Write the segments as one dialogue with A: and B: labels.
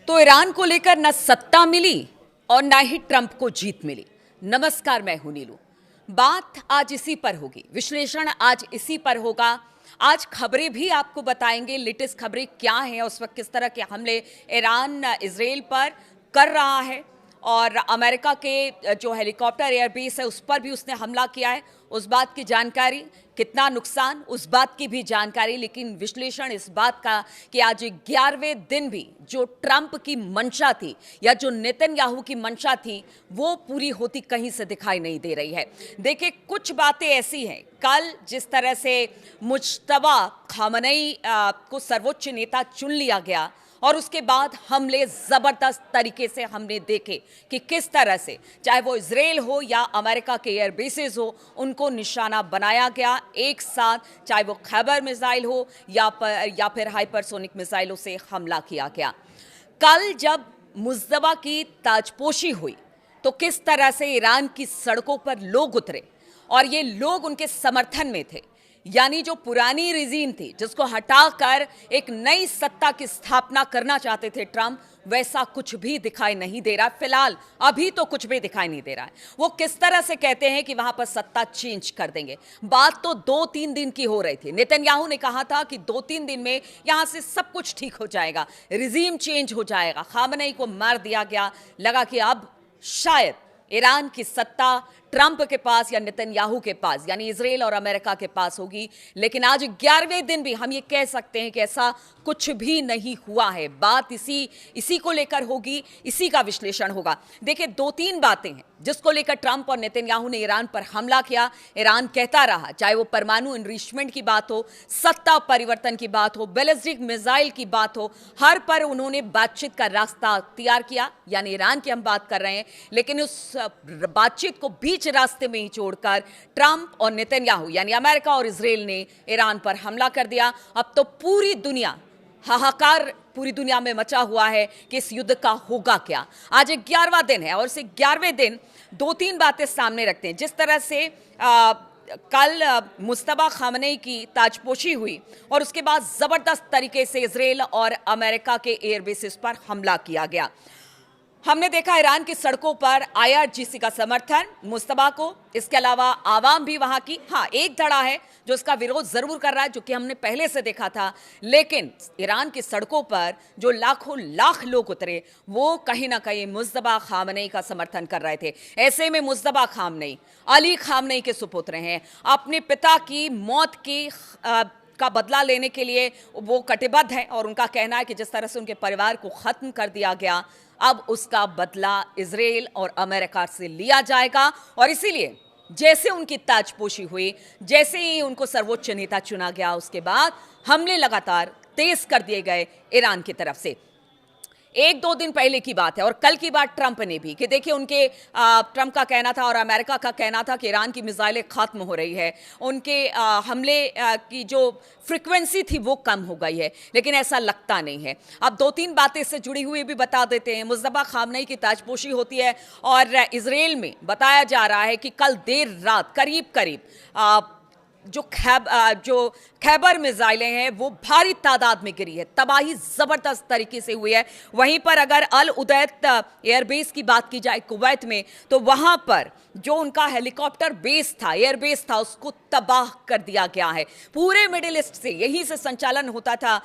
A: तो ईरान को लेकर न सत्ता मिली और न ही ट्रंप को जीत मिली। नमस्कार, मैं हूं नीलू। बात आज इसी पर होगी, विश्लेषण आज इसी पर होगा। आज खबरें भी आपको बताएंगे, लेटेस्ट खबरें क्या हैं, उस वक्त किस तरह के हमले ईरान इजराइल पर कर रहा है और अमेरिका के जो हेलीकॉप्टर एयरबेस है उस पर भी उसने हमला किया है, उस बात की जानकारी, कितना नुकसान उस बात की भी जानकारी। लेकिन विश्लेषण इस बात का कि आज 11वें दिन भी जो ट्रंप की मंशा थी या जो नेतन्याहू की मंशा थी वो पूरी होती कहीं से दिखाई नहीं दे रही है। देखिए, कुछ बातें ऐसी हैं, कल जिस तरह से मुज्तबा खामनेई को सर्वोच्च नेता चुन लिया गया और उसके बाद हमले ज़बरदस्त तरीके से हमने देखे कि किस तरह से चाहे वो इजराइल हो या अमेरिका के एयरबेसेस हो, उनको निशाना बनाया गया एक साथ, चाहे वो खैबर मिसाइल हो या फिर हाइपरसोनिक मिसाइलों से हमला किया गया। कल जब मुज्तबा की ताजपोशी हुई तो किस तरह से ईरान की सड़कों पर लोग उतरे और ये लोग उनके समर्थन में थे, यानी जो पुरानी रिजीम थी जिसको हटाकर एक नई सत्ता की स्थापना करना चाहते थे ट्रंप, वैसा कुछ भी दिखाई नहीं दे रहा। फिलहाल अभी तो कुछ भी दिखाई नहीं दे रहा है। वो किस तरह से कहते हैं कि वहां पर सत्ता चेंज कर देंगे। बात तो 2-3 दिन की हो रही थी। नेतन्याहू ने कहा था कि 2-3 दिन में यहां से सब कुछ ठीक हो जाएगा, रिजीम चेंज हो जाएगा। खामनेई को मार दिया गया, लगा कि अब शायद ईरान की सत्ता ट्रंप के पास या नेतन्याहू के पास, यानी इजराइल और अमेरिका के पास होगी। लेकिन आज 11वें दिन भी हम ये कह सकते हैं कि ऐसा कुछ भी नहीं हुआ है। बात इसी को लेकर होगी, इसी का विश्लेषण होगा। देखिए, 2-3 बातें हैं जिसको लेकर ट्रंप और नेतन्याहू ने ईरान पर हमला किया। ईरान कहता रहा, चाहे वो परमाणु एनरिचमेंट की बात हो, सत्ता परिवर्तन की बात हो, बैलिस्टिक मिसाइल की बात हो, हर पर उन्होंने बातचीत का रास्ता अख्तियार किया। यानी ईरान की हम बात कर रहे हैं, लेकिन उस बातचीत को बीच रास्ते में ही छोड़कर ट्रंप और नेतन्याहू यानी अमेरिका और इजराइल ने ईरान पर हमला कर दिया। अब तो पूरी दुनिया, हाहाकार पूरी दुनिया में मचा हुआ है कि इस युद्ध का होगा क्या। आज 11वां दिन है और इस 11वें दिन 2-3 बातें सामने रखते हैं। जिस तरह से कल मुज्तबा खामनेई की ताजपोशी हुई और उसके बाद जबरदस्त तरीके से इजराइल और अमेरिका के एयरबेसेस पर हमला किया गया। हमने देखा ईरान की सड़कों पर IRGC का समर्थन मुज्तबा को, इसके अलावा आवाम भी वहां की, हाँ, एक धड़ा है जो इसका विरोध जरूर कर रहा है, जो कि हमने पहले से देखा था। लेकिन ईरान की सड़कों पर जो लाखों लाख लोग उतरे वो कहीं ना कहीं मुज्तबा खामनेई का समर्थन कर रहे थे। ऐसे में मुज्तबा खामनेई अली खामनेई के सुपुत्र हैं, अपने पिता की मौत की का बदला लेने के लिए वो कटिबद्ध है और उनका कहना है कि जिस तरह से उनके परिवार को खत्म कर दिया गया, अब उसका बदला इजराइल और अमेरिका से लिया जाएगा। और इसीलिए जैसे उनकी ताजपोशी हुई, जैसे ही उनको सर्वोच्च नेता चुना गया, उसके बाद हमले लगातार तेज कर दिए गए ईरान की तरफ से। 1-2 दिन पहले की बात है और कल की बात ट्रंप ने भी कि देखिए, उनके ट्रंप का कहना था और अमेरिका का कहना था कि ईरान की मिसाइलें खत्म हो रही है, उनके हमले की जो फ्रीक्वेंसी थी वो कम हो गई है। लेकिन ऐसा लगता नहीं है। अब 2-3 बातें इससे जुड़ी हुई भी बता देते हैं। मुज्तबा खामनेई की ताजपोशी होती है और इजराइल में बताया जा रहा है कि कल देर रात करीब जो खैबर मिसाइलें हैं वो भारी तादाद में गिरी है, तबाही जबरदस्त तरीके से हुई है। वहीं पर अगर अल उदैद एयरबेस की बात की जाए कुवैत में, तो वहां पर जो उनका हेलीकॉप्टर बेस था, एयरबेस था, उसको तबाह कर दिया गया है। पूरे मिडिल ईस्ट से यहीं से संचालन होता था,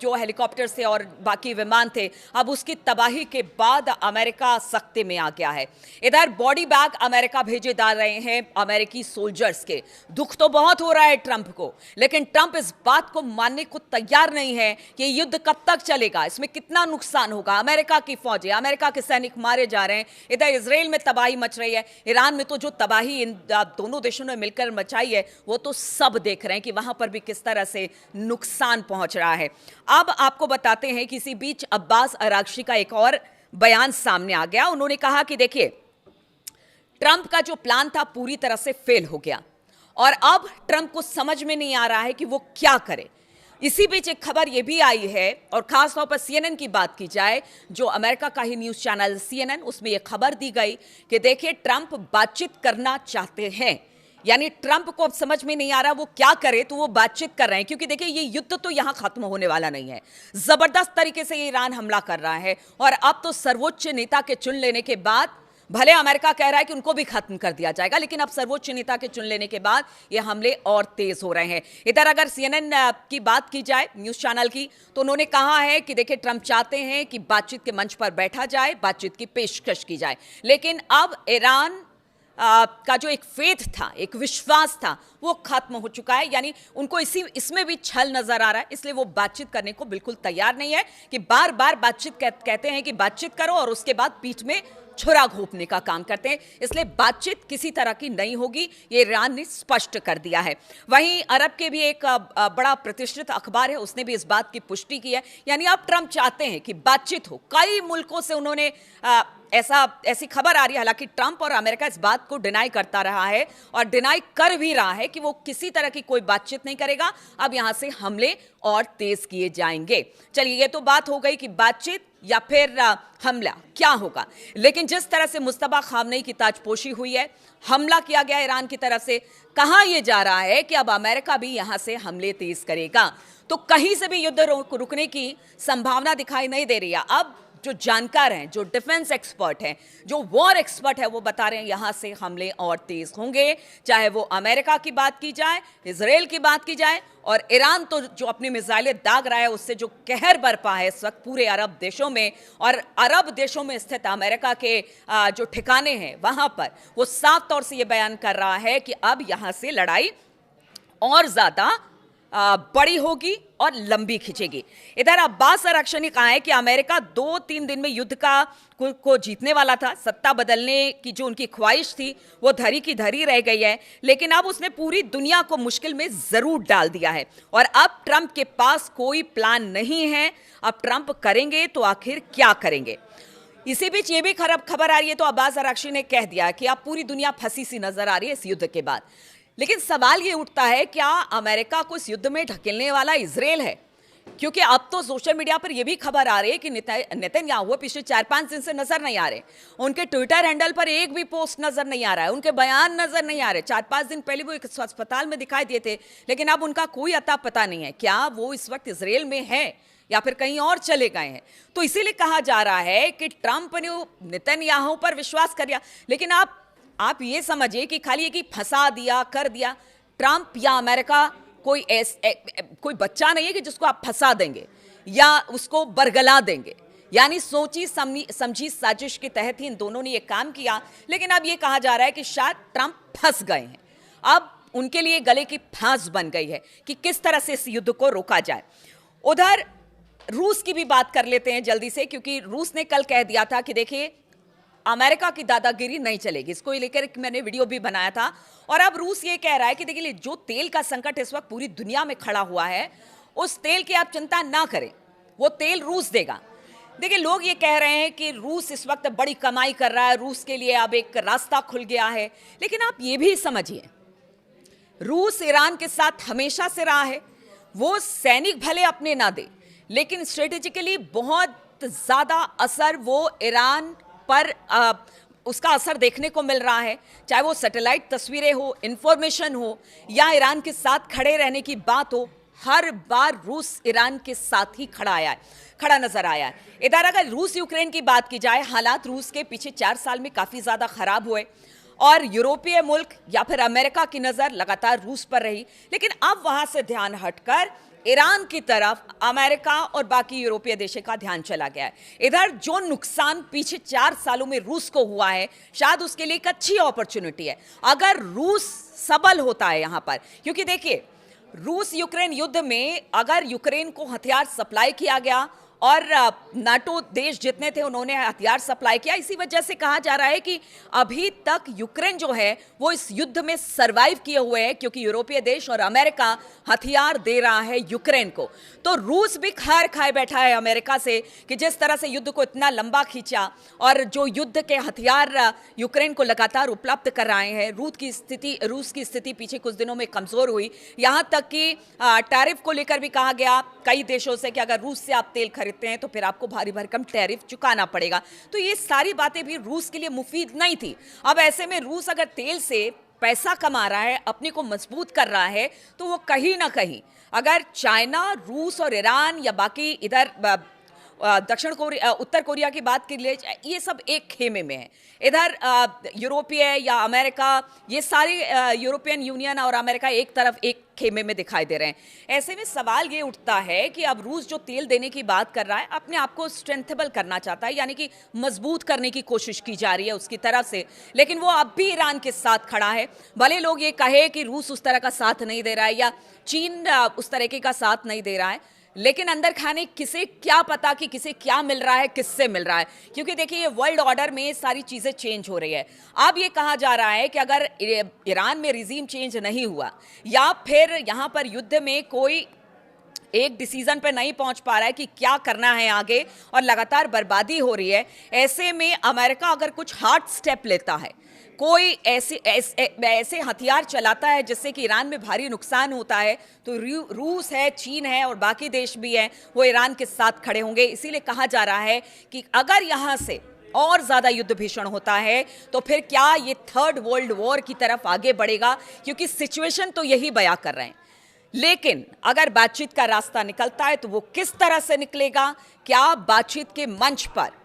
A: जो हेलीकॉप्टर से और बाकी विमान थे। अब उसकी तबाही के बाद अमेरिका सख्ते में आ गया है। इधर बॉडी बैग अमेरिका भेजे जा रहे हैं अमेरिकी सोल्जर्स के। दुख तो बहुत हो रहा है ट्रंप को, लेकिन ट्रंप इस बात को मानने को तैयार नहीं है कि युद्ध कब तक चलेगा, इसमें कितना नुकसान होगा। अमेरिका की फौजें, अमेरिका के सैनिक मारे जा रहे हैं, इधर इजराइल में तबाही मच रही है, ईरान में तो जो तबाही इन दोनों देशों ने मिलकर मचाई है वो तो सब देख रहे हैं कि वहां पर भी किस तरह से नुकसान पहुंच रहा है। अब आपको बताते हैं कि इसी बीच अब्बास अरागची का एक और बयान सामने आ गया। उन्होंने कहा कि देखिए, ट्रंप का जो प्लान था पूरी तरह से फेल हो गया और अब ट्रंप को समझ में नहीं आ रहा है कि वो क्या करे। इसी बीच एक खबर यह भी आई है और खासतौर पर CNN की बात की जाए, जो अमेरिका का ही न्यूज चैनल CNN, उसमें यह खबर दी गई कि देखिए, ट्रंप बातचीत करना चाहते हैं, यानी ट्रंप को अब समझ में नहीं आ रहा वो क्या करे, तो वो बातचीत कर रहे हैं, क्योंकि देखिए ये युद्ध तो यहां खत्म होने वाला नहीं है। जबरदस्त तरीके से ईरान हमला कर रहा है और अब तो सर्वोच्च नेता के चुन लेने के बाद, भले अमेरिका कह रहा है कि उनको भी खत्म कर दिया जाएगा, लेकिन अब सर्वोच्च नेता के चुन लेने के बाद ये हमले और तेज हो रहे हैं। इधर अगर CNN की बात की जाए, न्यूज चैनल की, तो उन्होंने कहा है कि देखिए ट्रंप चाहते हैं कि बातचीत के मंच पर बैठा जाए, बातचीत की पेशकश की जाए, लेकिन अब ईरान का जो एक फेथ था, एक विश्वास था, वो खत्म हो चुका है। यानी उनको इसमें भी छल नजर आ रहा है, इसलिए वो बातचीत करने को बिल्कुल तैयार नहीं है कि बार बार बातचीत कहते हैं कि बातचीत करो और उसके बाद पीठ में छुरा घोंपने का काम करते हैं। इसलिए बातचीत किसी तरह की नहीं होगी, ये ईरान ने स्पष्ट कर दिया है। वहीं अरब के भी एक बड़ा प्रतिष्ठित अखबार है, उसने भी इस बात की पुष्टि की है। यानी अब ट्रंप चाहते हैं कि बातचीत हो। कई मुल्कों से उन्होंने ऐसी खबर आ रही है, हालांकि ट्रंप और अमेरिका इस बात को डिनाई करता रहा है और डिनाई कर भी रहा है कि वो किसी तरह की कोई बातचीत नहीं करेगा। अब यहां से हमले और तेज किए जाएंगे। चलिए, ये तो बात हो गई कि बातचीत या फिर हमला क्या होगा, लेकिन जिस तरह से मुस्तफा खामनेई की ताजपोशी हुई है, हमला किया गया ईरान की तरफ से, कहा यह जा रहा है कि अब अमेरिका भी यहां से हमले तेज करेगा, तो कहीं से भी युद्ध रुकने की संभावना दिखाई नहीं दे रही है। अब जो जानकार हैं, जो डिफेंस एक्सपर्ट हैं, जो वॉर एक्सपर्ट है, वो बता रहे हैं यहां से हमले और तेज होंगे, चाहे वो अमेरिका की बात की जाए, इजराइल की बात की जाए, और ईरान तो जो अपनी मिसाइलें दाग रहा है, उससे जो कहर बरपा है इस वक्त पूरे अरब देशों में, और अरब देशों में स्थित अमेरिका के जो ठिकाने हैं वहां पर, वो साफ तौर से ये बयान कर रहा है कि अब यहां से लड़ाई और ज्यादा बड़ी होगी और लंबी खिंचेगी। इधर अब्बास अरगची ने कहा है कि अमेरिका 2-3 दिन में युद्ध को जीतने वाला था। सत्ता बदलने की जो उनकी ख्वाहिश थी वो धरी की धरी रह गई है, लेकिन अब उसने पूरी दुनिया को मुश्किल में जरूर डाल दिया है और अब ट्रंप के पास कोई प्लान नहीं है। अब ट्रंप करेंगे तो आखिर क्या करेंगे। इसी बीच ये भी खबर आ रही है, तो अब्बास अरगची ने कह दिया कि अब पूरी दुनिया फंसी सी नजर आ रही है इस युद्ध के बाद। लेकिन सवाल ये उठता है, क्या अमेरिका को इस युद्ध में ढकेलने वाला इजराइल है? क्योंकि अब तो सोशल मीडिया पर यह भी खबर आ रही है कि नेतन्याहू पिछले 4-5 दिन से नजर नहीं आ रहे। उनके ट्विटर हैंडल पर एक भी पोस्ट नजर नहीं आ रहा है, उनके बयान नजर नहीं आ रहे। 4-5 दिन पहले वो एक अस्पताल में दिखाई दिए थे, लेकिन अब उनका कोई अता पता नहीं है। क्या वो इस वक्त इजराइल में है या फिर कहीं और चले गए हैं? तो इसीलिए कहा जा रहा है कि ट्रंप ने नेतन्याहू पर विश्वास कर लिया। लेकिन आप ये समझिए कि खाली ये कि फंसा दिया, कर दिया, ट्रंप या अमेरिका कोई बच्चा नहीं है कि जिसको आप फंसा देंगे या उसको बरगला देंगे। यानी सोची समझी साजिश के तहत ही इन दोनों ने ये काम किया। लेकिन अब ये कहा जा रहा है कि शायद ट्रंप फंस गए हैं, अब उनके लिए गले की फांस बन गई है कि किस तरह से इस युद्ध को रोका जाए। उधर रूस की भी बात कर लेते हैं जल्दी से, क्योंकि रूस ने कल कह दिया था कि देखिए अमेरिका की दादागिरी नहीं चलेगी। इसको लेकर मैंने वीडियो भी बनाया था और अब रूस ये कह रहा है कि देखिए जो तेल का संकट इस वक्त पूरी दुनिया में खड़ा हुआ है, उस तेल की आप चिंता ना करें, वो तेल रूस देगा। देखिए लोग ये कह रहे हैं कि रूस इस वक्त बड़ी कमाई कर रहा है, रूस के लिए अब एक रास्ता खुल गया है, लेकिन आप ये भी समझिए रूस ईरान के साथ हमेशा से रहा है। वो सैनिक भले अपने ना दे, लेकिन स्ट्रेटेजिकली बहुत ज्यादा असर वो ईरान पर उसका असर देखने को मिल रहा है। चाहे वो सैटेलाइट तस्वीरें हो, इंफॉर्मेशन हो, या ईरान के साथ खड़े रहने की बात हो, हर बार रूस ईरान के साथ ही खड़ा नजर आया है। इधर अगर रूस यूक्रेन की बात की जाए, हालात रूस के पीछे 4 साल में काफी ज्यादा खराब हुए और यूरोपीय मुल्क या फिर अमेरिका की नजर लगातार रूस पर रही। लेकिन अब वहां से ध्यान हटकर ईरान की तरफ अमेरिका और बाकी यूरोपीय देशों का ध्यान चला गया है। इधर जो नुकसान पीछे 4 सालों में रूस को हुआ है, शायद उसके लिए एक अच्छी अपॉर्चुनिटी है अगर रूस सबल होता है यहां पर। क्योंकि देखिए रूस यूक्रेन युद्ध में अगर यूक्रेन को हथियार सप्लाई किया गया और नाटो देश जितने थे उन्होंने हथियार सप्लाई किया, इसी वजह से कहा जा रहा है कि अभी तक यूक्रेन जो है वो इस युद्ध में सरवाइव किए हुए है, क्योंकि यूरोपीय देश और अमेरिका हथियार दे रहा है यूक्रेन को। तो रूस भी खार खाए बैठा है अमेरिका से कि जिस तरह से युद्ध को इतना लंबा खींचा और जो युद्ध के हथियार यूक्रेन को लगातार उपलब्ध कर रहे हैं। रूस की स्थिति पीछे कुछ दिनों में कमजोर हुई, यहां तक कि टैरिफ को लेकर भी कहा गया कई देशों से कि अगर रूस से आप तेल खरीदते हैं तो फिर आपको भारी भरकम टैरिफ चुकाना पड़ेगा। तो ये सारी बातें भी रूस के लिए मुफीद नहीं थी। अब ऐसे में रूस अगर तेल से पैसा कमा रहा है, अपने को मजबूत कर रहा है, तो वो कहीं ना कहीं अगर चाइना, रूस और ईरान या बाकी इधर दक्षिण कोरिया, उत्तर कोरिया की बात कर ले, ये सब एक खेमे में है। इधर यूरोपीय या अमेरिका, ये सारे यूरोपियन यूनियन और अमेरिका एक तरफ एक खेमे में दिखाई दे रहे हैं। ऐसे में सवाल ये उठता है कि अब रूस जो तेल देने की बात कर रहा है, अपने आप को स्ट्रेंथेबल करना चाहता है, यानी कि मजबूत करने की कोशिश की जा रही है उसकी तरफ से, लेकिन वो अब भी ईरान के साथ खड़ा है। भले लोग ये कहे कि रूस उस तरह का साथ नहीं दे रहा है या चीन उस तरीके का साथ नहीं दे रहा है, लेकिन अंदर खाने किसे क्या पता कि किसे क्या मिल रहा है, किससे मिल रहा है। क्योंकि देखिए, ये वर्ल्ड ऑर्डर में सारी चीजें चेंज हो रही है। अब ये कहा जा रहा है कि अगर ईरान में रिजीम चेंज नहीं हुआ या फिर यहां पर युद्ध में कोई एक डिसीजन पे नहीं पहुंच पा रहा है कि क्या करना है आगे और लगातार बर्बादी हो रही है, ऐसे में अमेरिका अगर कुछ हार्ड स्टेप लेता है, कोई ऐसे हथियार चलाता है जिससे कि ईरान में भारी नुकसान होता है, तो रूस है, चीन है और बाकी देश भी हैं, वो ईरान के साथ खड़े होंगे। इसीलिए कहा जा रहा है कि अगर यहां से और ज्यादा युद्ध भीषण होता है तो फिर क्या ये थर्ड वर्ल्ड वॉर की तरफ आगे बढ़ेगा, क्योंकि सिचुएशन तो यही बयां कर रहे हैं। लेकिन अगर बातचीत का रास्ता निकलता है तो वो किस तरह से निकलेगा? क्या बातचीत के मंच पर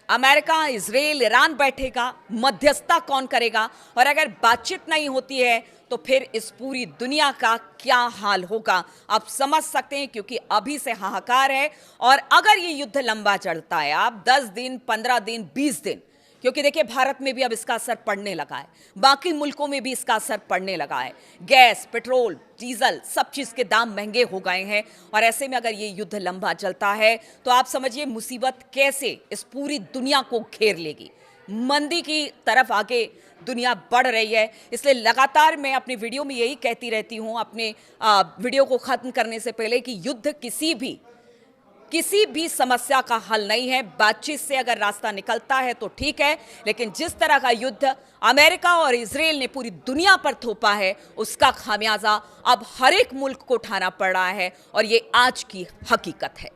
A: अमेरिका, इजराइल, ईरान बैठेगा? मध्यस्थता कौन करेगा? और अगर बातचीत नहीं होती है तो फिर इस पूरी दुनिया का क्या हाल होगा, आप समझ सकते हैं। क्योंकि अभी से हाहाकार है, और अगर ये युद्ध लंबा चलता है, आप 10 दिन, 15 दिन, 20 दिन, क्योंकि देखिए भारत में भी अब इसका असर पड़ने लगा है, बाकी मुल्कों में भी इसका असर पड़ने लगा है। गैस, पेट्रोल, डीजल, सब चीज के दाम महंगे हो गए हैं, और ऐसे में अगर ये युद्ध लंबा चलता है तो आप समझिए मुसीबत कैसे इस पूरी दुनिया को घेर लेगी। मंदी की तरफ आगे दुनिया बढ़ रही है। इसलिए लगातार मैं अपनी वीडियो में यही कहती रहती हूं, अपने वीडियो को खत्म करने से पहले, कि युद्ध किसी भी समस्या का हल नहीं है। बातचीत से अगर रास्ता निकलता है तो ठीक है, लेकिन जिस तरह का युद्ध अमेरिका और इजराइल ने पूरी दुनिया पर थोपा है, उसका खामियाजा अब हर एक मुल्क को उठाना पड़ रहा है, और ये आज की हकीकत है।